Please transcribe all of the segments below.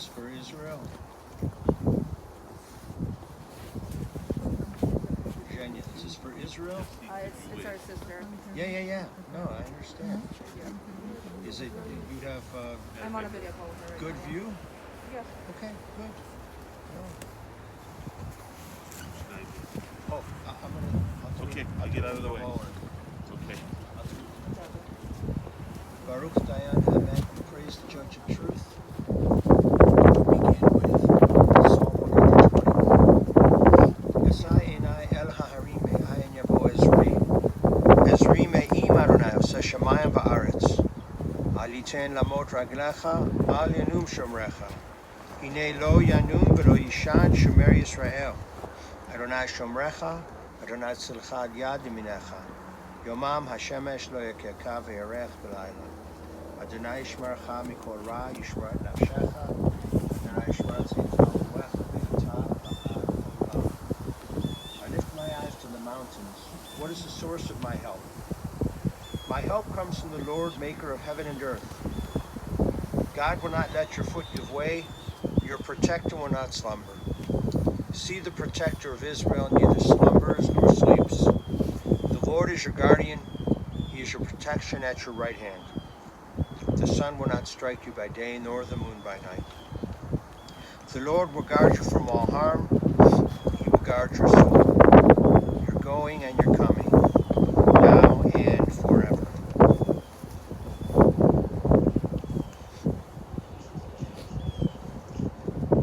this for Israel? Virginia, is this for Israel? It's our sister. Yeah. No, I understand. Is it, you'd have I'm on a video call with her. good view? Yeah. Okay, good. Oh, I'm gonna. Okay, I'll get out of the way. Okay. Baruch Dayan Hamed, praise the Judge of Truth. Begin with Psalm 120. Esai enai el haharim me'ayin yavo Ezri. Ezri me'im Adonai oseh shamayim va'aretz. Al yiteen lamot raglecha, al yanum shomrecha. Hine lo yanum v'lo yishan shomer Yisrael. Adonai shomrecha, Adonai tzilcha ad yad yaminecha. Yomam hashemesh lo yakeka ve'yarech b'layla. Adonai yishmercha mikol ra yishmer et nafshecha. Adonai yishmer tzidcha u'lecha ve'ata v'ad olam. I lift my eyes to the mountains. What is the source of my help? My help comes from the Lord, maker of heaven and earth. God will not let your foot give way. Your protector will not slumber. See the protector of Israel neither slumbers nor sleeps. The Lord is your guardian. He is your protection at your right hand. The sun will not strike you by day, nor the moon by night. The Lord will guard you from all harm. He will guard your soul, your going and your coming, now and forever.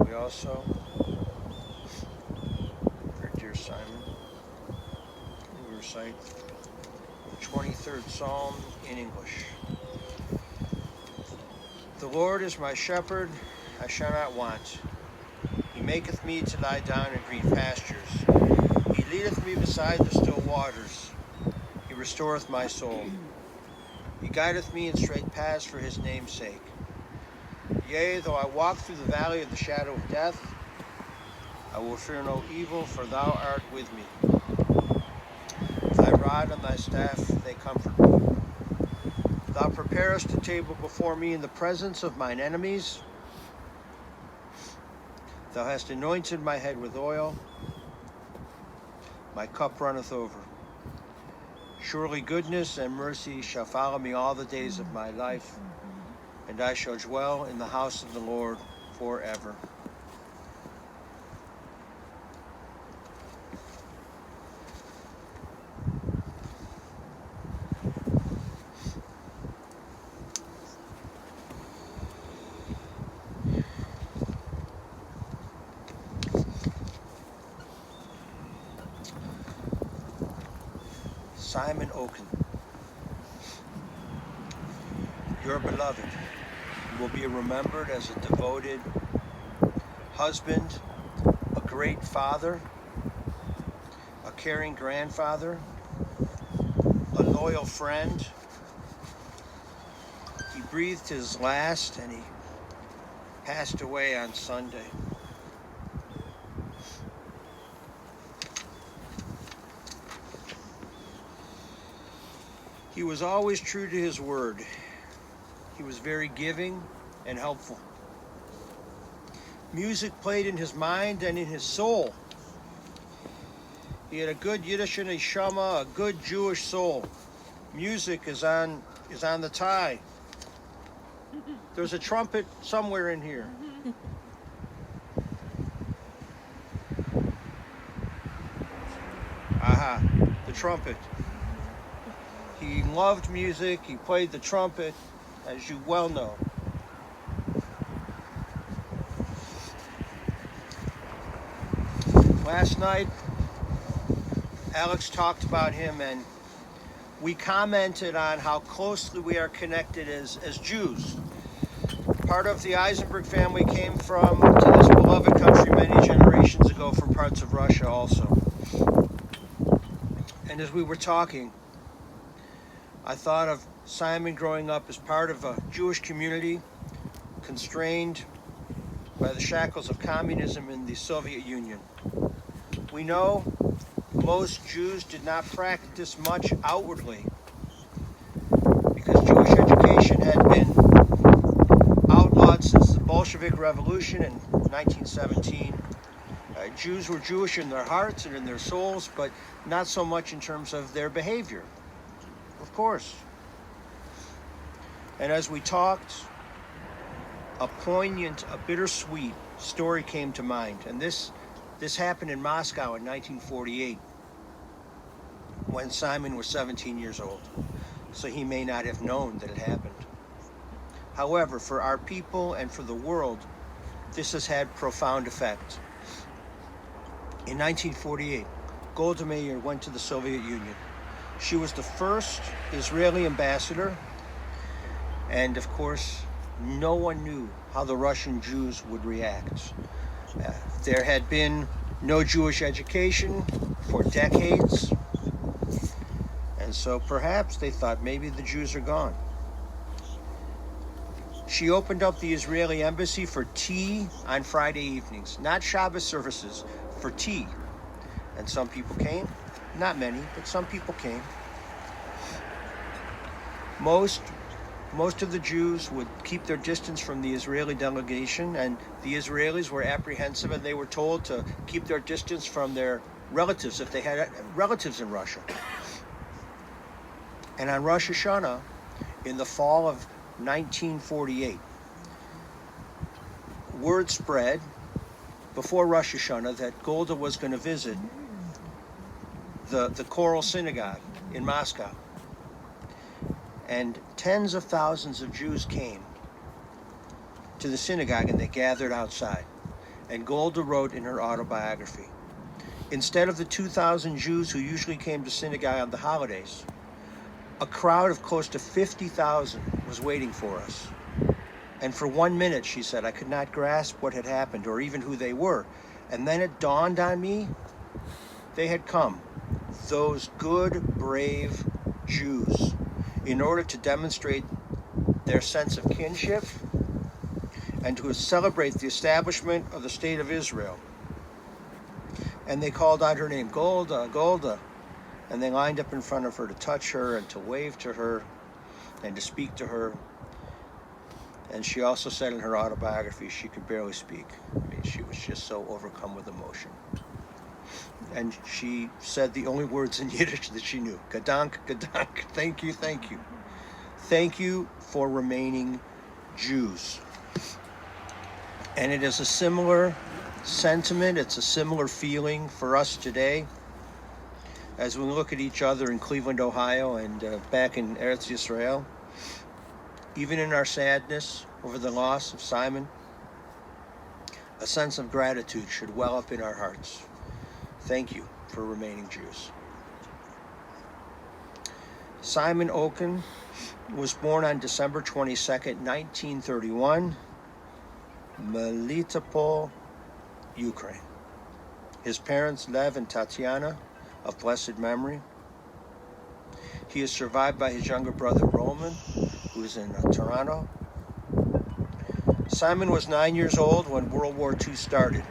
We also, our dear Simon, we recite the 23rd Psalm in English. The Lord is my shepherd, I shall not want. He maketh me to lie down in green pastures. He leadeth me beside the still waters. He restoreth my soul. He guideth me in straight paths for his name's sake. Yea, though I walk through the valley of the shadow of death, I will fear no evil, for thou art with me. Thy rod and thy staff, they comfort me. Thou preparest a table before me in the presence of mine enemies. Thou hast anointed my head with oil. My cup runneth over. Surely goodness and mercy shall follow me all the days of my life, and I shall dwell in the house of the Lord forever. Simon Okun, your beloved, will be remembered as a devoted husband, a great father, a caring grandfather, a loyal friend. He breathed his last and he passed away on Sunday. He was always true to his word. He was very giving and helpful. Music played in his mind and in his soul. He had a good Yiddish neshama, a good Jewish soul. Music is on the tie. There's a trumpet somewhere in here. Aha, the trumpet. He loved music, he played the trumpet, as you well know. Last night, Alex talked about him and we commented on how closely we are connected as Jews. Part of the Eisenberg family came to this beloved country many generations ago from parts of Russia also. And as we were talking, I thought of Simon growing up as part of a Jewish community constrained by the shackles of communism in the Soviet Union. We know most Jews did not practice much outwardly because Jewish education had been outlawed since the Bolsheviks Bolshevik Revolution in 1917, Jews were Jewish in their hearts and in their souls, but not so much in terms of their behavior, of course. And as we talked, a poignant, a bittersweet story came to mind. And this happened in Moscow in 1948, when Simon was 17 years old. So he may not have known that it happened. However, for our people and for the world, this has had profound effect. In 1948, Golda Meir went to the Soviet Union. She was the first Israeli ambassador, and of course, no one knew how the Russian Jews would react. There had been no Jewish education for decades, and so perhaps they thought maybe the Jews are gone. She opened up the Israeli embassy for tea on Friday evenings, not Shabbos services, for tea. And some people came, not many, but some people came. Most of the Jews would keep their distance from the Israeli delegation, and the Israelis were apprehensive, and they were told to keep their distance from their relatives if they had relatives in Russia. And on Rosh Hashanah, in the fall of 1948, word spread before Rosh Hashanah that Golda was going to visit the Choral Synagogue in Moscow. And tens of thousands of Jews came to the synagogue, and they gathered outside. And Golda wrote in her autobiography, instead of the 2,000 Jews who usually came to synagogue on the holidays, a crowd of close to 50,000 was waiting for us. And for 1 minute, she said, I could not grasp what had happened or even who they were. And then it dawned on me, they had come, those good, brave Jews, in order to demonstrate their sense of kinship and to celebrate the establishment of the State of Israel. And they called out her name, Golda, Golda. And they lined up in front of her to touch her and to wave to her and to speak to her. And she also said in her autobiography she could barely speak. I mean, she was just so overcome with emotion. And she said the only words in Yiddish that she knew, Gedank, Gedank, thank you, thank you. Thank you for remaining Jews. And it is a similar sentiment, it's a similar feeling for us today as we look at each other in Cleveland, Ohio, and back in Eretz Yisrael. Even in our sadness over the loss of Simon, a sense of gratitude should well up in our hearts. Thank you for remaining Jews. Simon Okun was born on December 22nd, 1931, Melitopol, Ukraine. His parents, Lev and Tatiana, of blessed memory. He is survived by his younger brother, Roman, who is in Toronto. Simon was 9 years old when World War II started,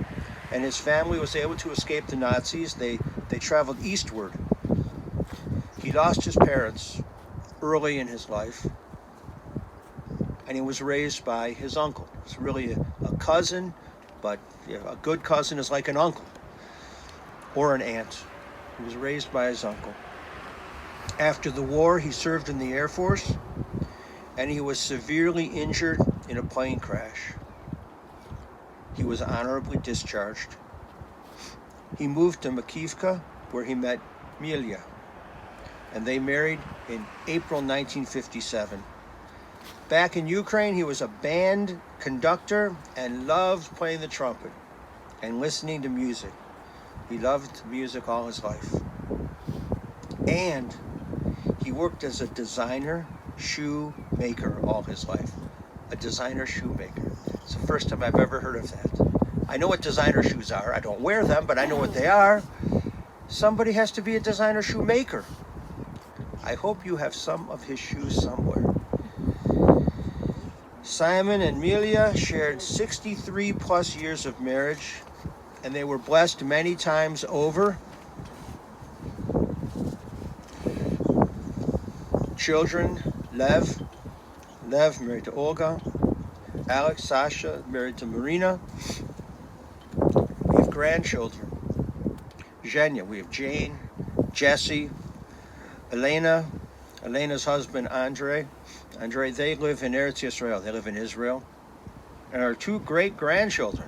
and his family was able to escape the Nazis. They traveled eastward. He lost his parents early in his life, and he was raised by his uncle. It's really a cousin, but a good cousin is like an uncle or an aunt. He was raised by his uncle. After the war, he served in the Air Force, and he was severely injured in a plane crash. He was honorably discharged. He moved to Makivka, where he met Milia, and they married in April 1957. Back in Ukraine, he was a band conductor and loved playing the trumpet and listening to music. He loved music all his life. And he worked as a designer shoemaker all his life. A designer shoemaker. It's the first time I've ever heard of that. I know what designer shoes are. I don't wear them, but I know what they are. Somebody has to be a designer shoemaker. I hope you have some of his shoes somewhere. Simon and Milia shared 63 plus years of marriage, and they were blessed many times over. Children, Lev married to Olga, Alex, Sasha, married to Marina. We have grandchildren. Zhenya, we have Jane, Jesse, Elena, Elena's husband, Andre, they live in Eretz Yisrael. They live in Israel. And our two great-grandchildren,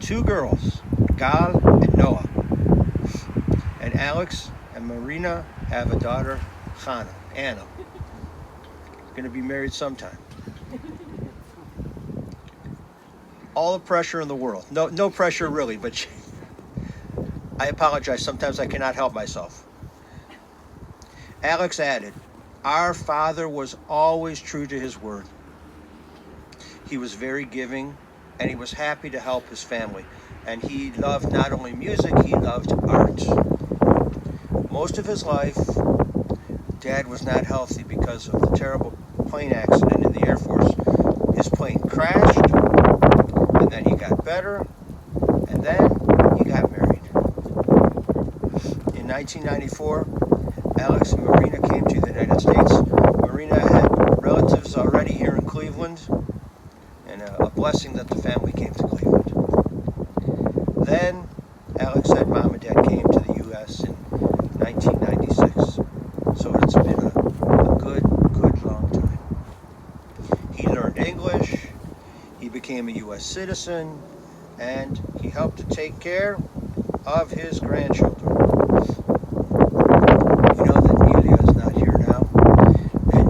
two girls, Gal and Noah. And Alex and Marina have a daughter, Anna. Going to be married sometime. All the pressure in the world. No pressure really, but I apologize. Sometimes I cannot help myself. Alex added, our father was always true to his word. He was very giving, and he was happy to help his family. And he loved not only music, he loved art. Most of his life, Dad was not healthy because of the terrible plane accident in the Air Force. His plane crashed, and then he got better, and then he got married. In 1994, Alex and Marina came to the United States. Marina had relatives already here in Cleveland, and a blessing that the family came to Cleveland. Then Alex said Mom and Dad came to the U.S. in 1996. So it's been a good long time. He learned English, he became a U.S. citizen, and he helped to take care of his grandchildren. You know that Nelia is not here now, and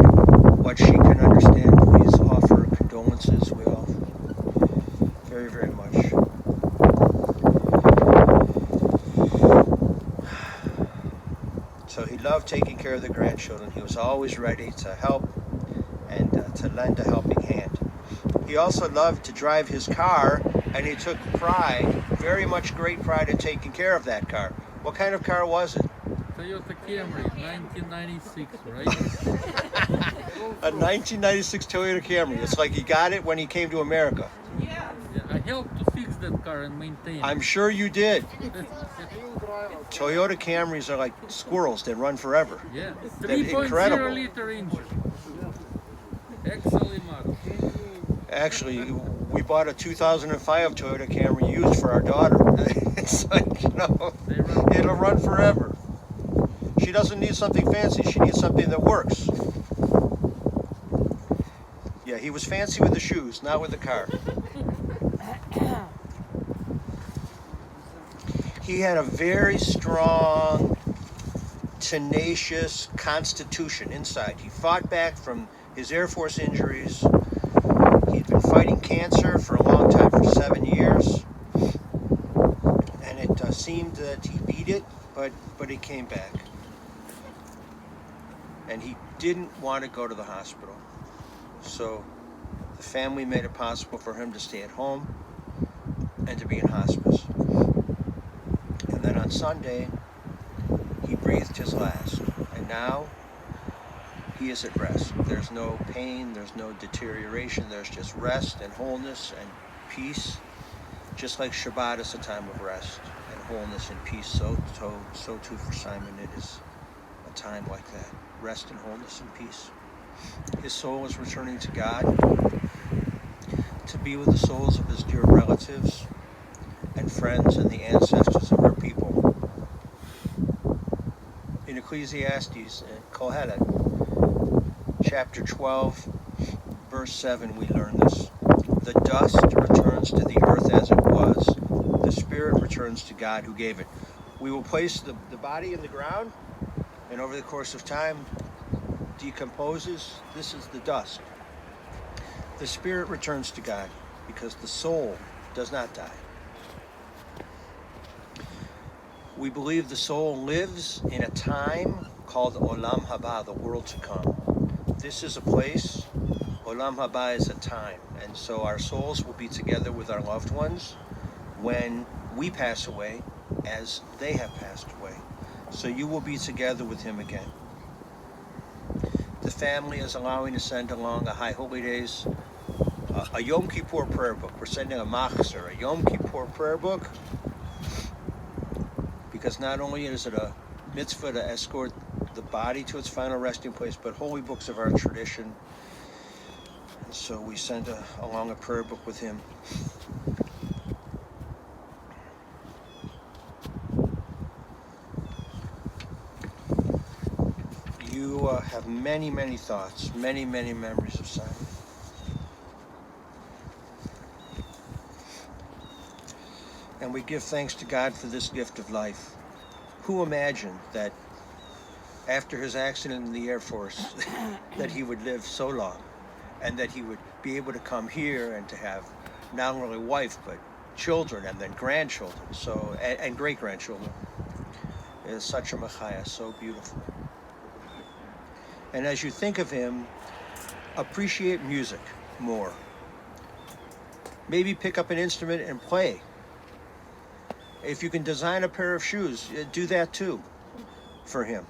what she can understand, please offer condolences. We all very, very much. So he loved taking care of the grandchildren. He was always ready to help and to lend a helping hand. He also loved to drive his car, and he took very much great pride in taking care of that car. What kind of car was it? Toyota Camry, 1996, right? A 1996 Toyota Camry. It's like he got it when he came to America. Yeah, I helped to fix that car and maintain it. I'm sure you did. Toyota Camrys are like squirrels. They run forever. Yeah, They're 3.0 incredible. liter engine. Excellent model. Actually, we bought a 2005 Toyota Camry used for our daughter. It's like, it'll run forever. She doesn't need something fancy. She needs something that works. Yeah, he was fancy with the shoes, not with the car. He had a very strong, tenacious constitution inside. He fought back from his Air Force injuries. He'd been fighting cancer for a long time, for 7 years. And it seemed that he beat it, but he came back. And he didn't want to go to the hospital. So the family made it possible for him to stay at home and to be in hospice. And then on Sunday, he breathed his last. And now he is at rest. There's no pain, there's no deterioration, there's just rest and wholeness and peace. Just like Shabbat is a time of rest and wholeness and peace, so too for Simon it is a time like that. Rest and wholeness and peace. His soul is returning to God to be with the souls of his dear relatives and friends and the ancestors of our people. In Ecclesiastes, Kohelet, chapter 12, verse 7, we learn this. The dust returns to the earth as it was. The spirit returns to God who gave it. We will place the body in the ground, and over the course of time, decomposes. This is the dust. The spirit returns to God because the soul does not die. We believe the soul lives in a time called Olam Haba, the world to come. This is a place. Olam Haba is a time. And so our souls will be together with our loved ones when we pass away, as they have passed away. So you will be together with him again. The family is allowing to send along a High Holy Days, a Yom Kippur prayer book. We're sending a Machzer, a Yom Kippur prayer book, because not only is it a mitzvah to escort the body to its final resting place, but holy books of our tradition So we sent along a prayer book with him. You have many, many thoughts, many, many memories of Simon. And we give thanks to God for this gift of life. Who imagined that after his accident in the Air Force that he would live so long and that he would be able to come here and to have not only a wife but children and then grandchildren, so and great-grandchildren. It is such a machaya, so beautiful. And as you think of him, appreciate music more. Maybe pick up an instrument and play. If you can design a pair of shoes, do that too for him.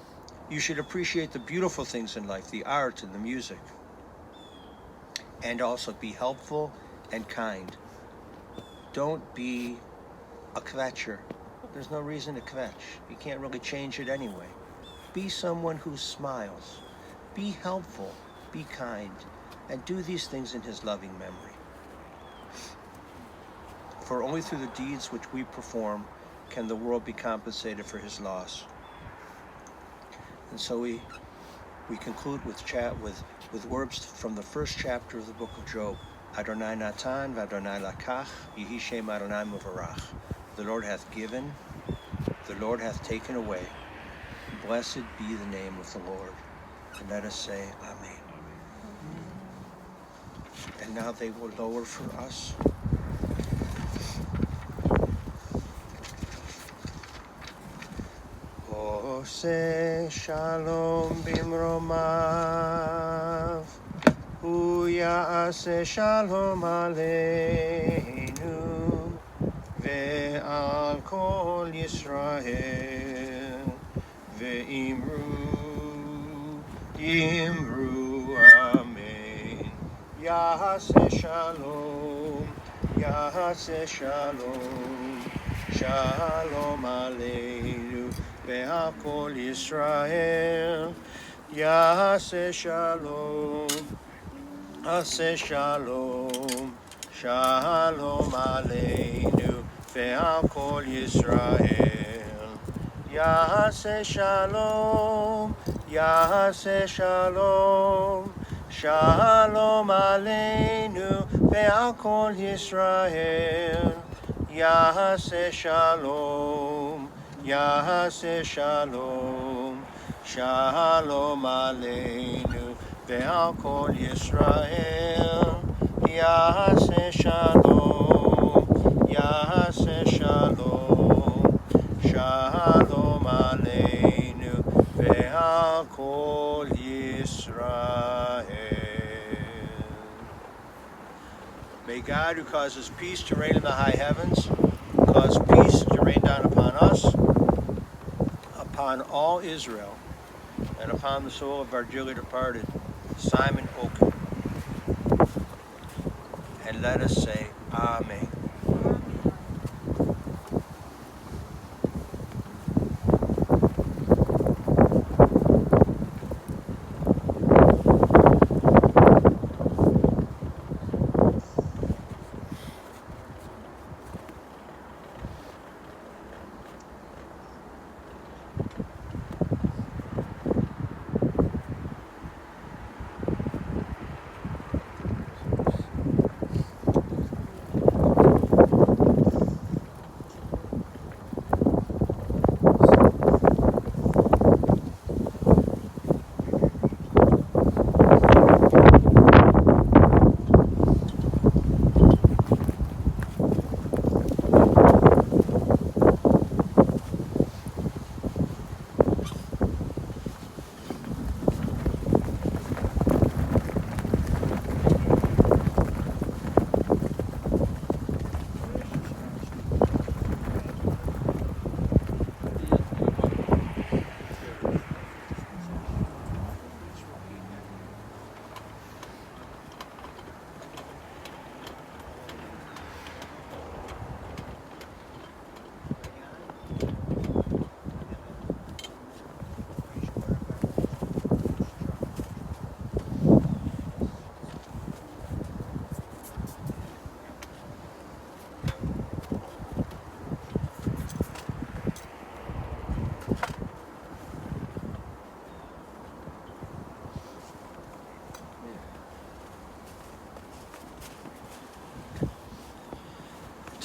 You should appreciate the beautiful things in life, the art and the music. And also be helpful and kind. Don't be a kvetcher. There's no reason to kvetch. You can't really change it anyway. Be someone who smiles. Be helpful. Be kind. And do these things in his loving memory. For only through the deeds which we perform can the world be compensated for his loss. And so we conclude with words from the first chapter of the book of Job. Adonai Natan v'Adonai Lakach, Yehi Shem Adonai Mevarach. The Lord hath given, the Lord hath taken away. Blessed be the name of the Lord. And let us say Amen. And now they will lower for us. Ose shalom bimromav, hu ya'aseh shalom aleinu, ve'al kol Yisrael, ve'imru, imru, amen. Ya'aseh shalom, ya'aseh shalom, shalom aleinu, ve'al kol Yisrael, ya'aseh shalom, aseh shalom, shalom aleinu, ve'al kol Yisrael, ya'aseh shalom, ya'aseh shalom, shalom aleinu, ve'al kol Yisrael, ya'aseh shalom, ya'aseh shalom, shalom aleinu, ve'al kol Yisrael, ya'aseh shalom, ya'aseh shalom, shalom aleinu, ve'al kol Yisrael. May God, who causes peace to reign in the high heavens, cause peace to rain down upon us, upon all Israel, and upon the soul of our dearly departed Simon Okun. And let us say Amen.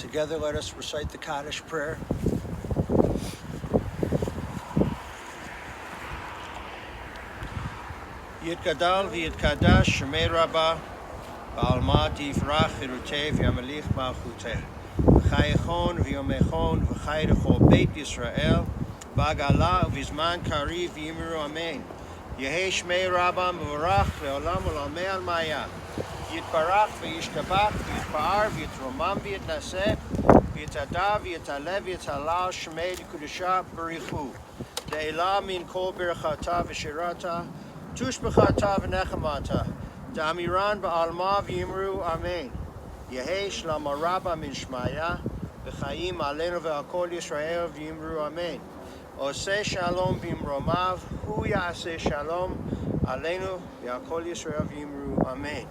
Together, let us recite the Kaddish prayer. Yitgadal v'yitkadash shemei rabba ba'alma tifrach chirutei v'yamelich malchutei v'chayechon v'yomechon v'chay l'chol beit Yisrael b'agala v'zman kari v'yimiru amen. Yehei shmei rabba mevorach le'olam olamei al maya. Yitbarach v'yishtabach v'yitpa'ar v'yitromam v'yitnaseh v'yitadav v'yitaleh v'yitalal shmei l'kudusha b'richu le'elah min kol berachata v'shirata tushbechata v'nechamata da'amiran ba'alma v'yimru amen. Yehei shlama rabba min shmaya v'chayim alenu v'akol Yisrael v'yimru amen. Oseh shalom b'imromav hu ya'aseh shalom alenu v'akol Yisrael v'yimru amen.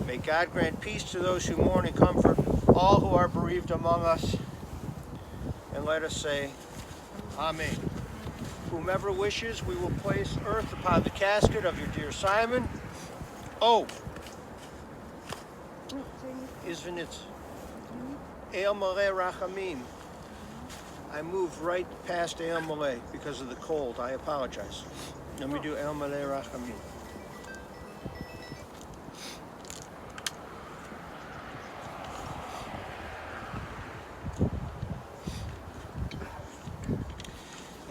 May God grant peace to those who mourn and comfort all who are bereaved among us. And let us say, Amen. Whomever wishes, we will place earth upon the casket of your dear Simon. Oh, Izvinitz. El Maleh Rachamim. I moved right past El Maleh because of the cold. I apologize. Let me do El Maleh Rachamim.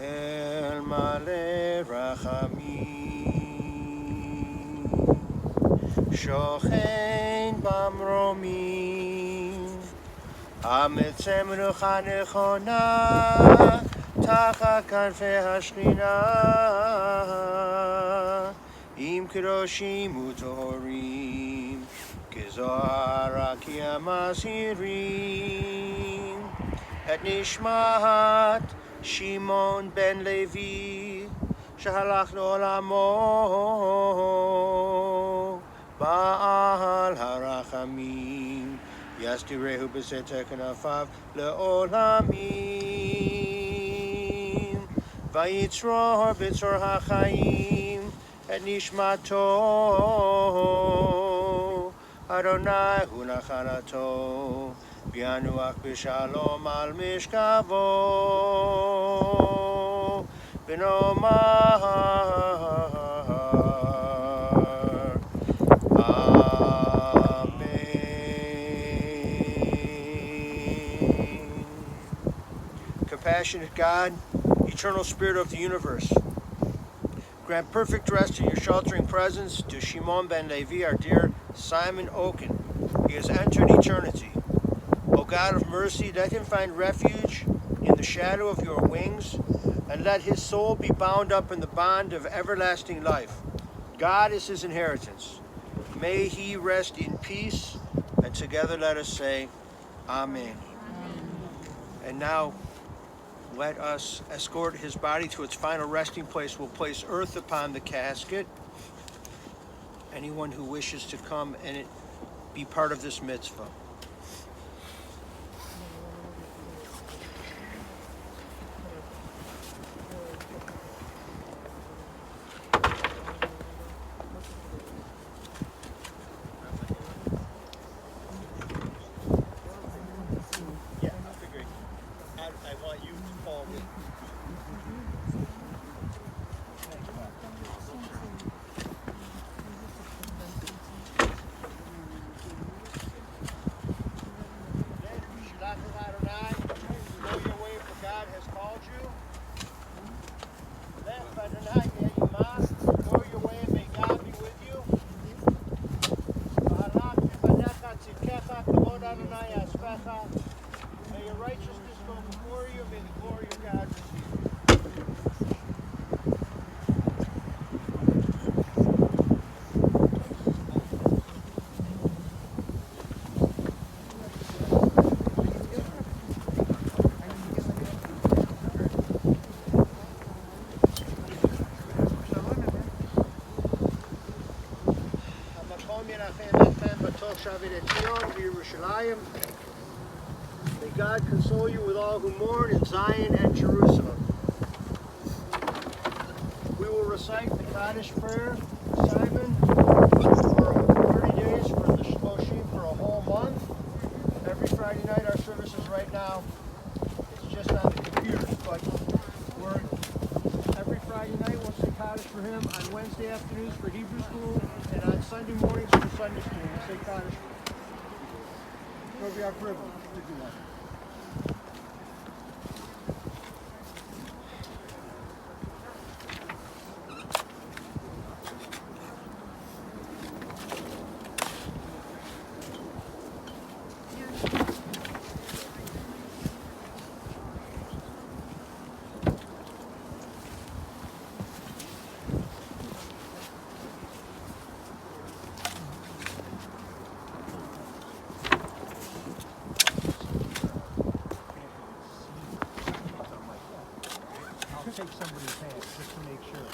El Maleh Rachamim Shochen Bamromim Ametzem Menucha Nechona Tachat Kanfei Hashchina Im Kedoshim Utohorim Kezohar Akia Masirim Et Nishmat Shimon ben Levi, שהלך לעולמו, בעל הרחמים, יסתירהו בסתר כנפיו לעולמים, ויצרור בצרור החיים את נשמתו, אדוני הוא נחלתו, וינוח בשלום על משכבו, ונאמר Amen. Compassionate God, eternal Spirit of the universe, grant perfect rest in your sheltering presence to Shimon ben Levi, our dear Simon Okun. He has entered eternity. O God of mercy, let him find refuge in the shadow of your wings, and let his soul be bound up in the bond of everlasting life. God is his inheritance. May he rest in peace, and together let us say, Amen. And now, let us escort his body to its final resting place. We'll place earth upon the casket. Anyone who wishes to come and be part of this mitzvah. May your righteousness go before you, may the glory of God receive you. May God console you with all who mourn in Zion and Jerusalem. We will recite the Kaddish prayer, Simon, for 30 days, for the Shloshim for a whole month. Every Friday night our service is for Hebrew school, and on Sunday mornings for Sunday school. We say Kaddish. It'll be our privilege to do that. Take somebody's hand just to make sure.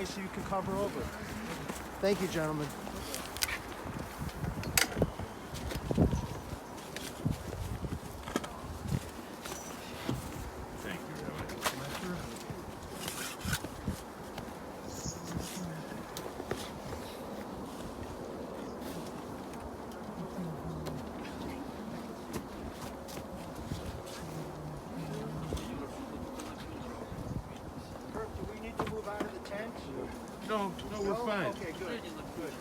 So you can cover over. Thank you, gentlemen. Thank you, Rabbi. Kirk, do we need to move out of the tent? No, we're fine. Okay, good. Good.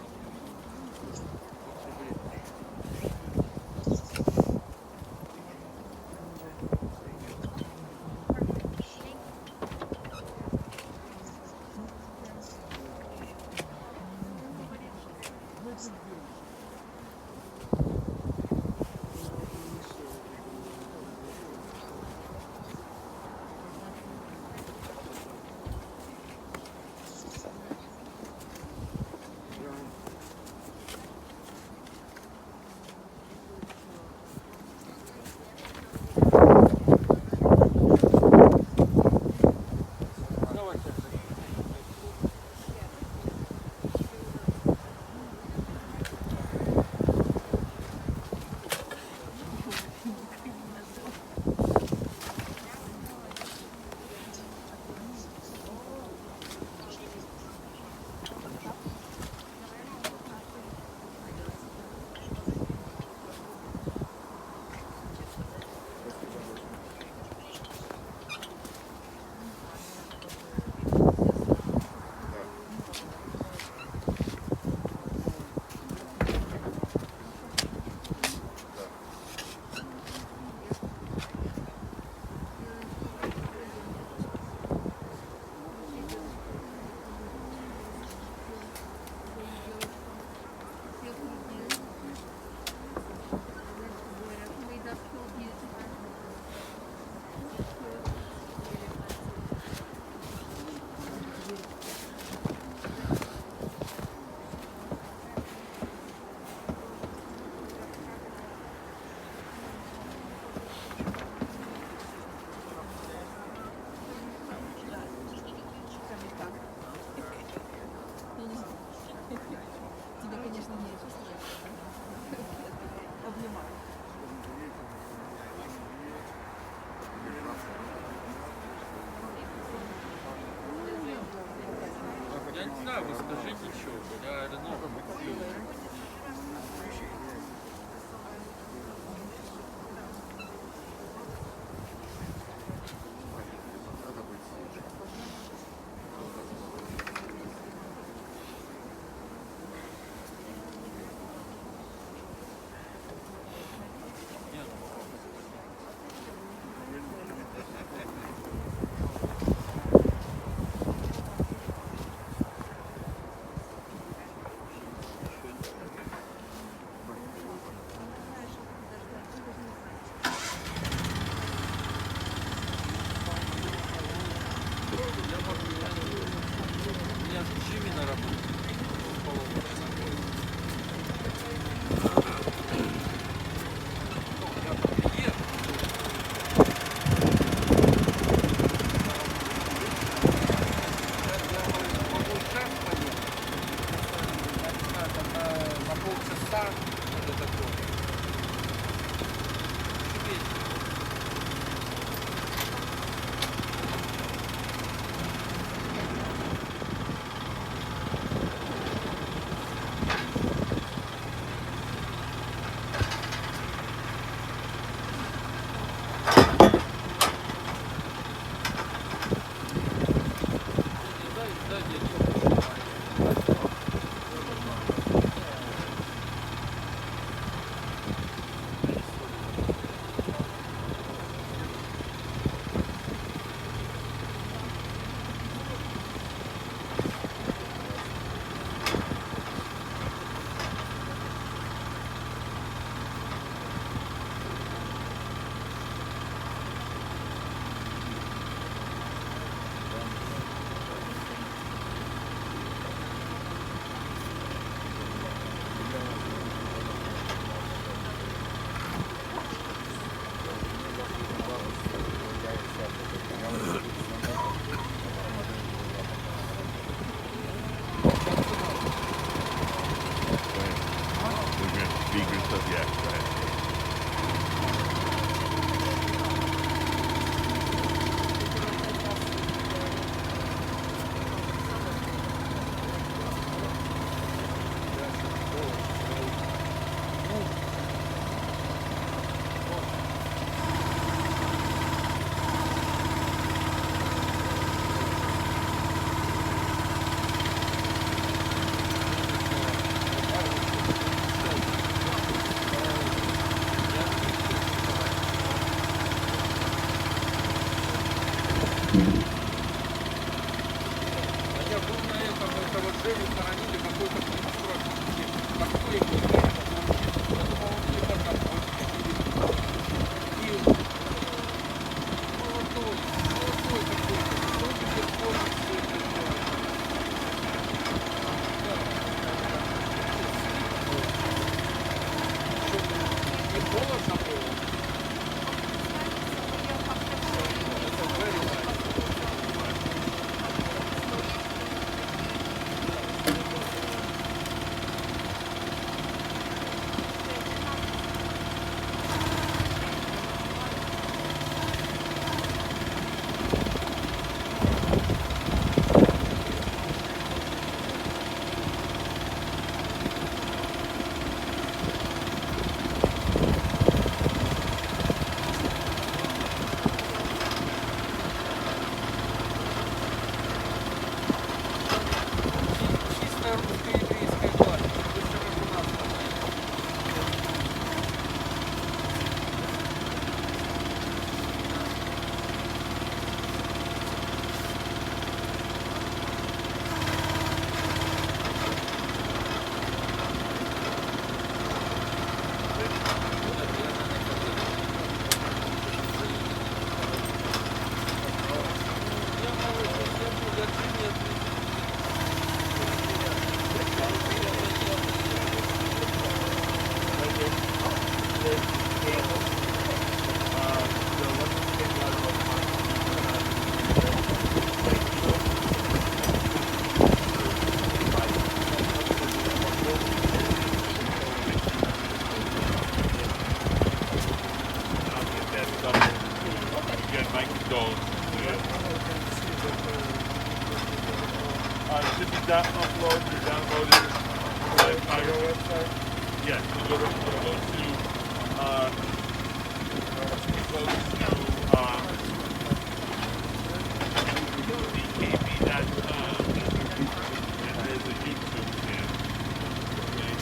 Я не знаю, вы скажите что, я don't know. Я был на этом, это вот Женю хоронили какой-то постройки. Какой его не было вообще. Он не подработчик. И молодой какой-то. Он теперь полностью это делает. Не холодно было. Это very nice. Чисто русско-еврейская власть. Это все как у нас. Should be uploaded or downloaded by your website? Yes, you go to DKB.com and there's a YouTube channel. Okay?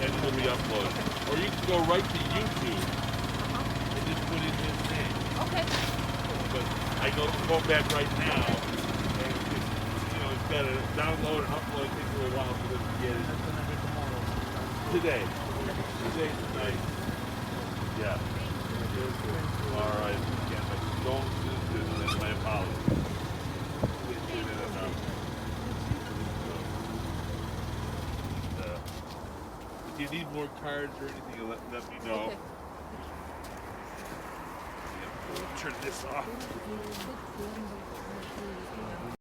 And it'll be uploaded. Or you can go right to YouTube and just put in his name. Okay. But I go back right now, and it's got to download and upload. It takes a little while for them to get it. Today, tonight. Yeah. All right. Again, my condolences and my apologies. If you need more cards or anything, let me know. Okay. Turn this off.